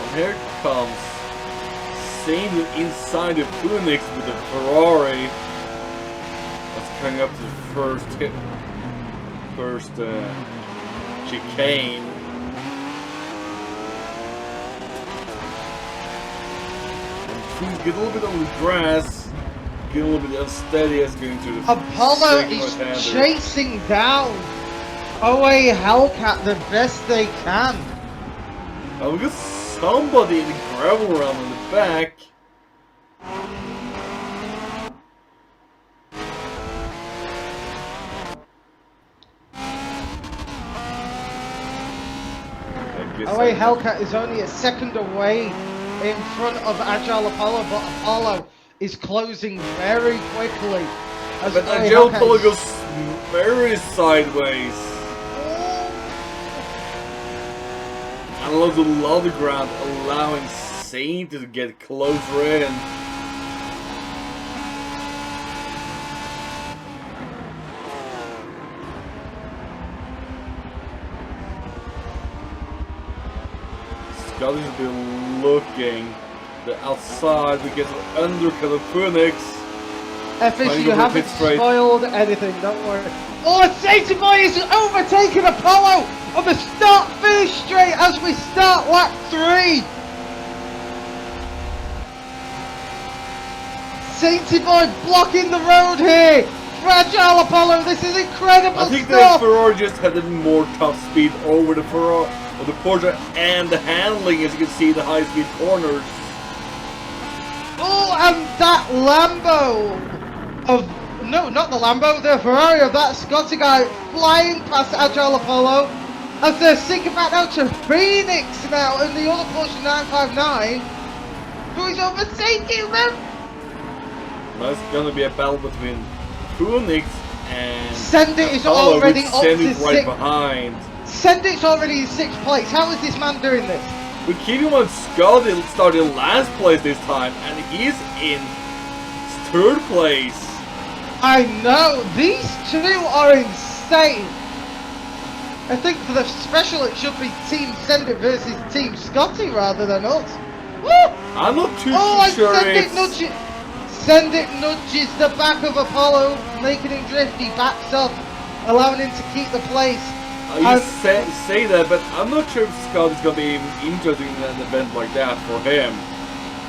And here it comes. Same inside the Phoenix with the Ferrari. That's coming up to the first chicane. And things get a little bit on the grass. Get a little bit unsteady as going to the Apollo is chasing down Owe Hellcat the best they can. Oh, we got somebody in the gravel round in the back. Owe Hellcat is only a second away in front of Agile Apollo, but Apollo is closing very quickly. But Agile Apollo goes very sideways. And loads of low ground allowing Saint to get closer in. Scotty's been looking. The outside, we get an undercut of Phoenix. FTC, you haven't spoiled anything, don't worry. Oh, Safety Boy is overtaking Apollo on the start-finish straight as we start lap 3. Safety Boy blocking the road here. Fragile Apollo, this is incredible stuff. I think that Ferrari just had a more top speed over the Ferrari, or the Porsche, and the handling, as you can see, the high-speed corners. Oh, and that Lambo of, no, not the Lambo, the Ferrari of that Scotty guy flying past Agile Apollo as they're sinking back down to Phoenix now, and the other Porsche 959, who is overtaking them. That's gonna be a battle between Phoenix and Sendit is Apollo, already with up to Sendit right 6th. behind. Sendit's already in 6th place. How is this man doing this? We keep him on Scotty started last place this time, and he's in 3rd place. I know, these two are insane. I think for the special it should be Team Send It versus Team Scotty rather than us. Woo! I'm not too sure Send It nudges the back of Apollo, making him drift. He backs up, allowing him to keep the place. You say that, but I'm not sure if Scott is going to be even interested in an event like that for him.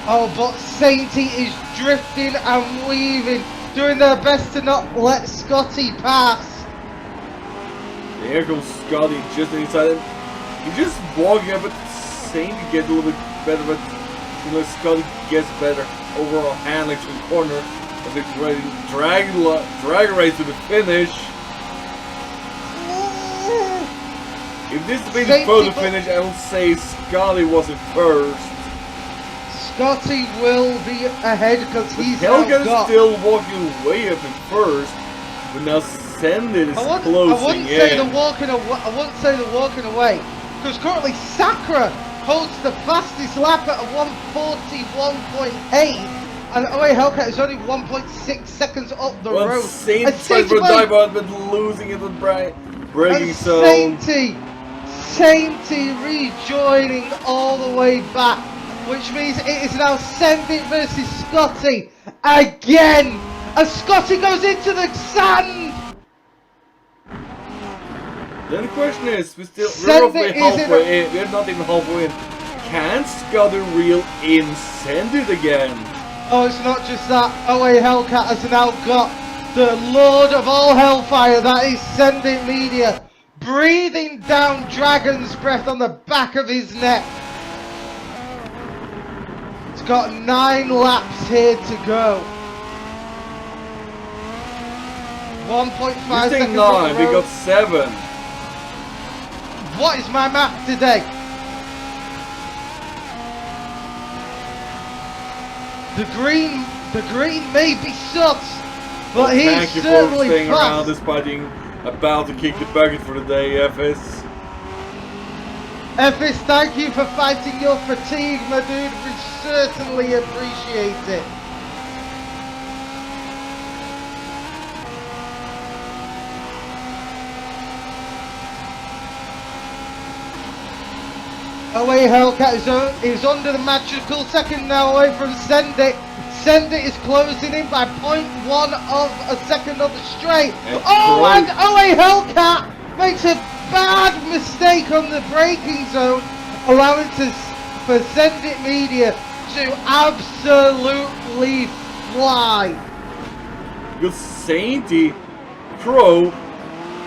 Oh, but Sainty is drifting and weaving, doing their best to not let Scotty pass. Here comes Scotty just inside him. He's just walking up, but Sainty gets a little bit better, but you know, Scotty gets better overall handling to the corner as they ready to drag race to the finish. If this had been the photo finish, I would say Scotty was in first. Scotty will be ahead because he's Helga's still walking way up in first, but now Send It is closing in. I wouldn't say the walking away, because currently Sakura holds the fastest lap at a 1:41.8, and away Hellcat is only 1.6 seconds up the road. Sainty tries for a dive out, but losing it with braking zone. Sainty rejoining all the way back, which means it is now Send It versus Scotty again, as Scotty goes into the sand. Then the question is, we're roughly halfway in. We're not even halfway in. Can Scotty reel in Send It again? Oh, it's not just that. OA Hellcat has now got the Lord of all Hellfire, that is Send It Media, breathing down Dragon's breath on the back of his neck. It's got 9 laps here to go. 1.5 seconds. 9, we got 7. What is my math today? The green may be sus, but he's certainly fast. Thank you for staying around despite being about to kick the bucket for the day, FS. FS, thank you for fighting your fatigue, my dude. We certainly appreciate it. Away Hellcat is under the magical second now away from Send It. Send It is closing in by 0.1 of a second on the straight. And away Hellcat makes a bad mistake on the braking zone, allowing for Send It Media to absolutely fly. With Sainty, Pro,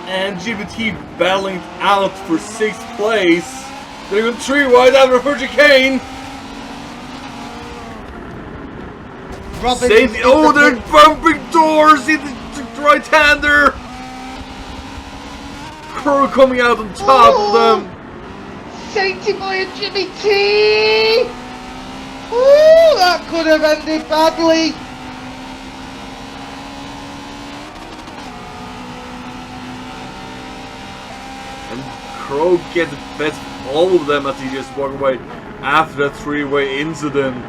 and GBT battling out for 6th place. They're going 3 wide after Hurricane. Sainty, oh, they're bumping doors in the right-hander. Crow coming out on top of them. Sainty boy and Jimmy T. Ooh, that could have ended badly. And Crow gets the best of all of them as he just walked away after that 3-way incident.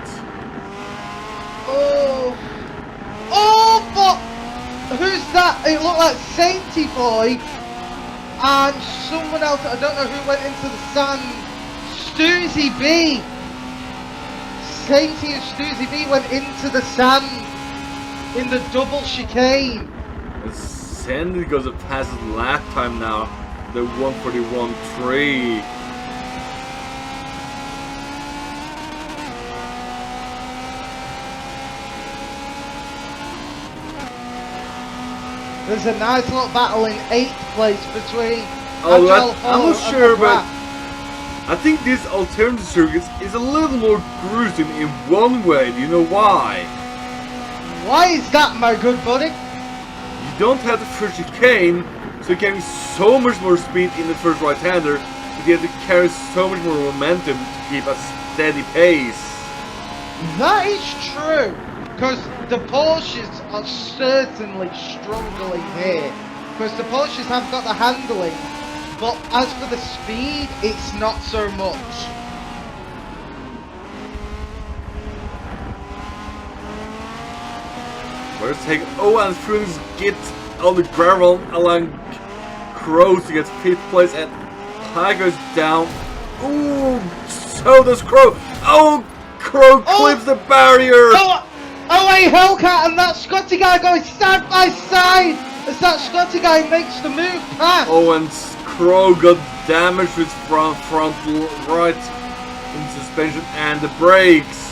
Oh, but who's that? It looked like Sainty boy and someone else. I don't know who went into the sand. Stoozy B. Sainty and Stoozy B went into the sand in the double chicane. And Sandy goes past his lap time now. The 141.3. There's a nice little battle in 8th place between. I'm not sure, but I think this alternative circuit is a little more gruesome in one way. Do you know why? Why is that, my good buddy? You don't have the first chicane, so you carry so much more speed in the first right-hander, but you have to carry so much more momentum to keep a steady pace. That is true, because the Porsches are certainly struggling here, because the Porsches have got the handling, but as for the speed, it's not so much. Where's take? Oh, and Fruins get on the gravel, allowing Crow to get 5th place, and Tiger's down. Ooh, so does Crow. Oh, Crow clips the barrier. Oh, hey, Hellcat and that Scotty guy going side by side as that Scotty guy makes the move past. Oh, and Crow got damaged with front right in suspension and the brakes.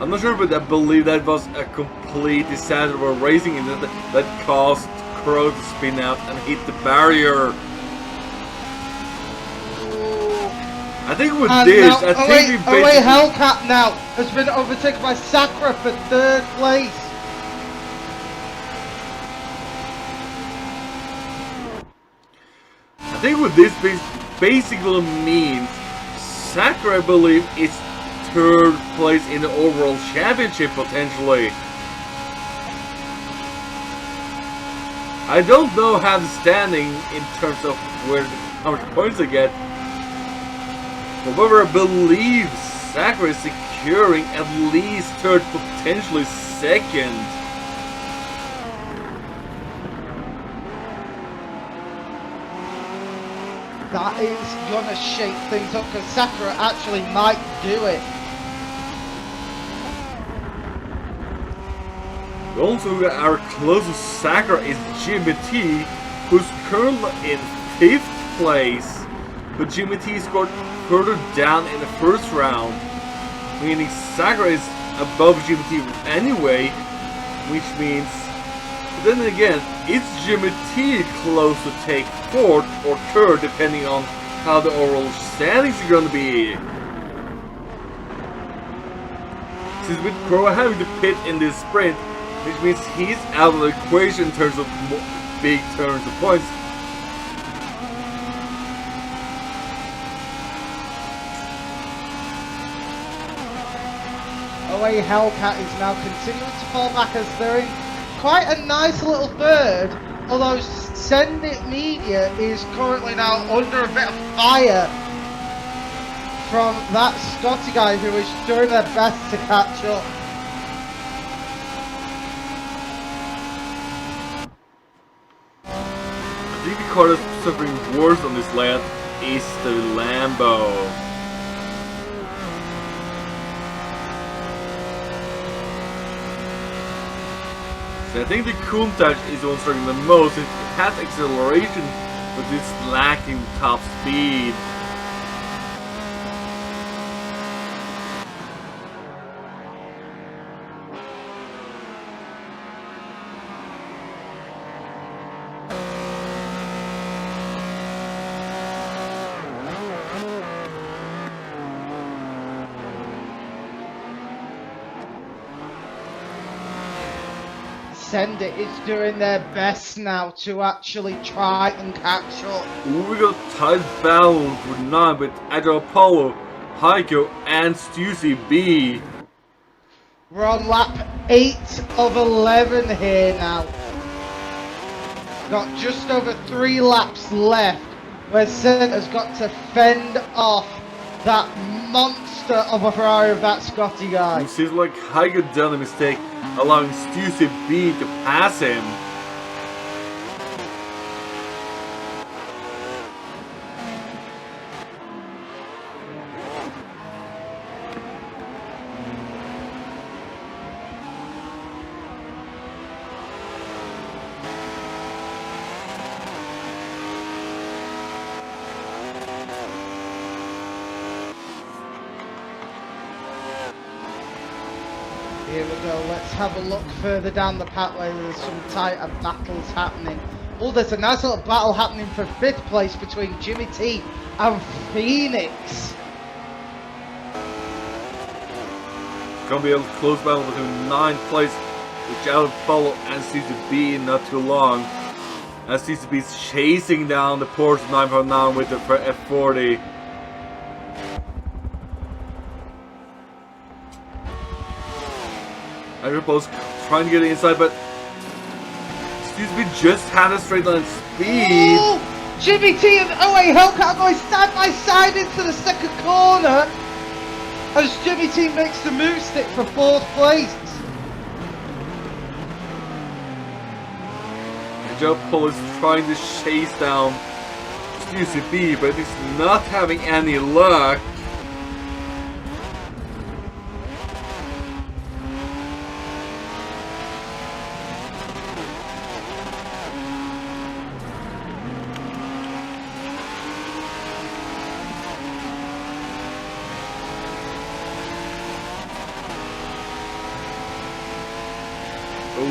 I'm not sure, but I believe that was a complete disaster for racing incident that caused Crow to spin out and hit the barrier. I think with this, I think we basically... Hellcat now has been overtaken by Sakura for 3rd place. I think what this basically means, Sakura, I believe, is 3rd place in the overall championship potentially. I don't know how the standing in terms of how much points they get. However, I believe Sakura is securing at least 3rd, potentially 2nd. That is gonna shake things up because Sakura actually might do it. Also, our closest Sakura is Jimmy T, who's currently in 5th place. But Jimmy T scored further down in the 1st round, meaning Sakura is above Jimmy T anyway, which means, then again, it's Jimmy T close to take 4th or 3rd, depending on how the overall standings are going to be. Since with Crow having to pit in this sprint, which means he's out of the equation in terms of big turns of points. Away Hellcat is now continuing to fall back as they're in quite a nice little 3rd, although Send It Media is currently now under a bit of fire from that Scotty guy who is doing their best to catch up. I think the car that's suffering worse on this lap is the Lambo. So I think the Countach is the one struggling the most. It has acceleration, but it's lacking top speed. Send It is doing their best now to actually try and catch up. We got a tight battle with 9 with Agile Apollo, Heiko, and Stussy B. We're on lap 8 of 11 here now. Got just over 3 laps left where Send has got to fend off that monster of a Ferrari of that Scotty guy. It seems like Heiko done a mistake, allowing Stussy B to pass him. Here we go, let's have a look further down the pathway. There's some tighter battles happening. Oh, there's a nice little battle happening for 5th place between Jimmy T and Phoenix. Gonna be a close battle between 9th place with Agile Apollo and CCB in not too long. As CCB is chasing down the Porsche 959 with the F40. Agile trying to get inside, but CCB just had a straight line speed. Oh, Jimmy T and OA Hellcat are going side by side into the 2nd corner as Jimmy T makes the move stick for 4th place. Agile Polo is trying to chase down UCB, but he's not having any luck.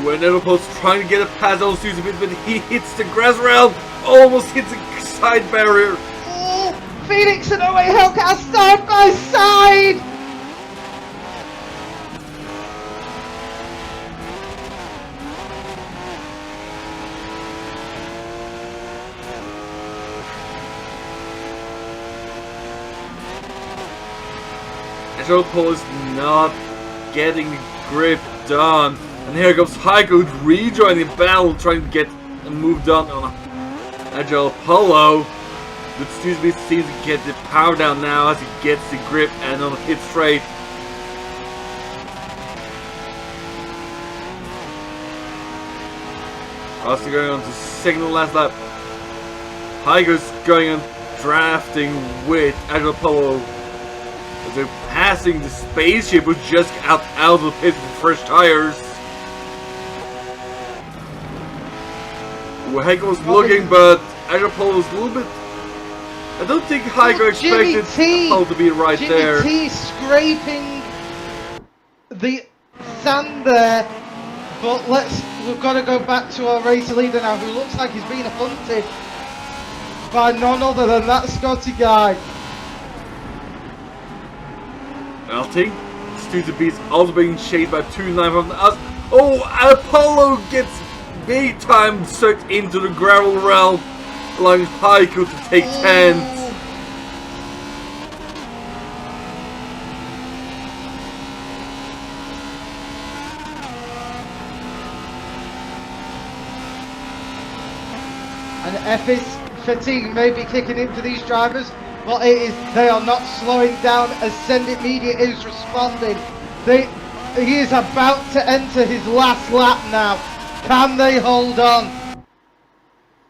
When Everpool's trying to get a pass on UCB, but he hits the grass rail, almost hits a side barrier. Oh, Phoenix and away Hellcat side by side! Agile Polo is not getting the grip done. And here comes Heiko rejoining the battle, trying to get a move done on Agile Polo. But Stussby seems to get the power down now as he gets the grip and on hit straight. Also going on to second to last lap. Heiko's going on drafting with Agile Polo. As they're passing the spaceship, which just got out of the pit with fresh tires. Heiko was looking, but Agile Polo was a little bit. I don't think Heiko expected Polo to be right there. Jimmy T scraping the sand there, but we've got to go back to our race leader now, who looks like he's being hunted by none other than that Scotty guy. Melting. Stussy Beast also being chased by 2.9 from us. Oh, Apollo gets big time sucked into the gravel realm, allowing Heiko to take 10th. And FS fatigue may be kicking in for these drivers, but they are not slowing down as Sendit Media is responding. He is about to enter his last lap now. Can they hold on?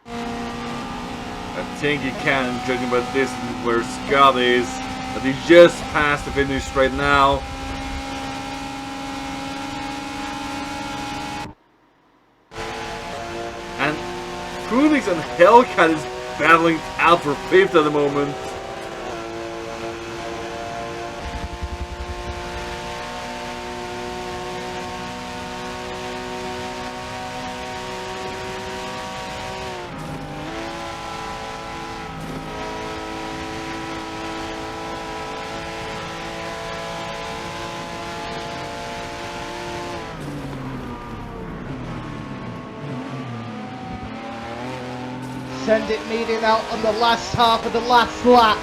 I think he can, judging by the distance where Scott is. But he just passed the finish right now. And Phoenix and Hellcat is battling out for 5th at the moment. Sendit Media out on the last half of the last lap.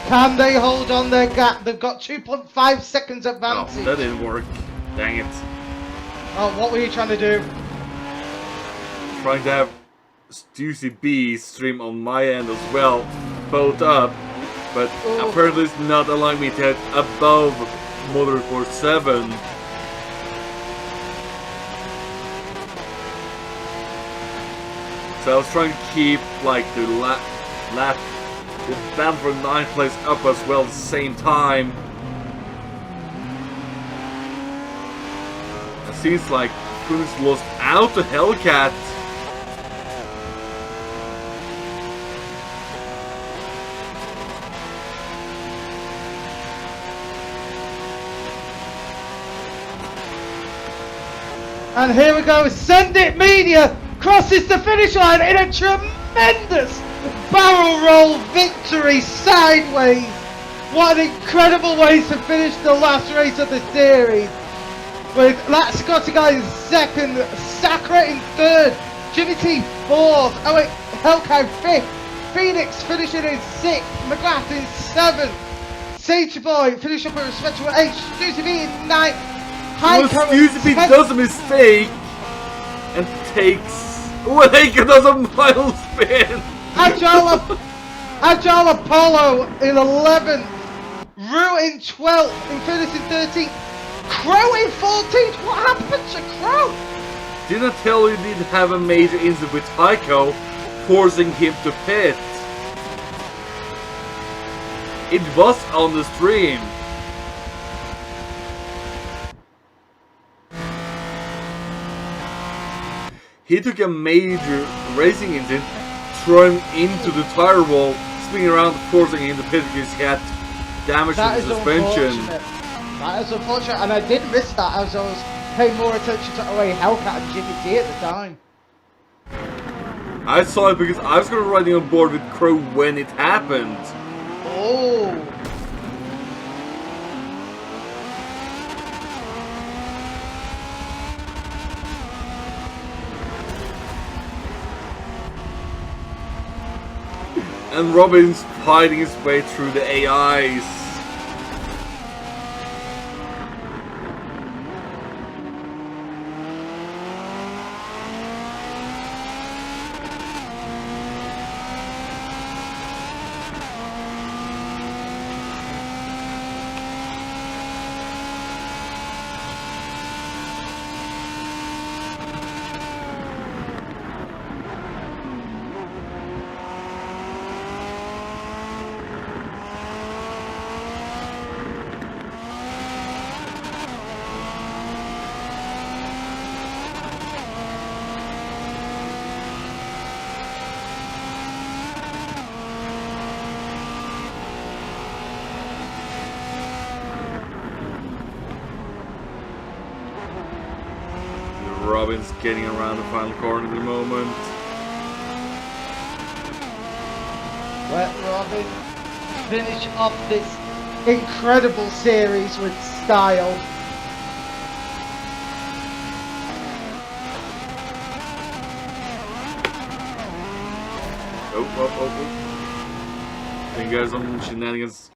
Can they hold on their gap? They've got 2.5 seconds advantage. Oh, that didn't work. Dang it. Oh, what were you trying to do? Trying to have Stussy B stream on my end as well, both up, but apparently it's not allowing me to hit above Motor Report 7. So I was trying to keep like the battle for 9th place up as well at the same time. It seems like Phoenix lost out to Hellcat. And here we go, Sendit Media crosses the finish line in a tremendous barrel roll victory sideways. What an incredible way to finish the last race of the series. With that Scotty guy in 2nd, Sakura in 3rd, Jimmy T 4th, oh wait, Hellcat 5th, Phoenix finishing in 6th, McGrath in 7th, Sage Boy finish up a respectable 8th, Stussy B in 9th, Stussy B does a mistake and takes. Heiko does a mile spin! Agile Apollo in 11th, Rue in 12th, Infinity in 13th, Crow in 14th. What happened to Crow? Didn't I tell you he did have a major incident with Tycho, forcing him to pit? It was on the stream. He took a major racing incident, throwing into the tire wall, spinning around, forcing him to pit because he had damage to the suspension. That is unfortunate, and I did miss that as I was paying more attention to OA Hellcat and Jimmy D at the time. I saw it because I was going to be riding on board with Crow when it happened. Oh. And Robin's fighting his way through the AIs. Robin's getting around the final corner at the moment. Let Robin finish off this incredible series with style. Oh. I think there's some shenanigans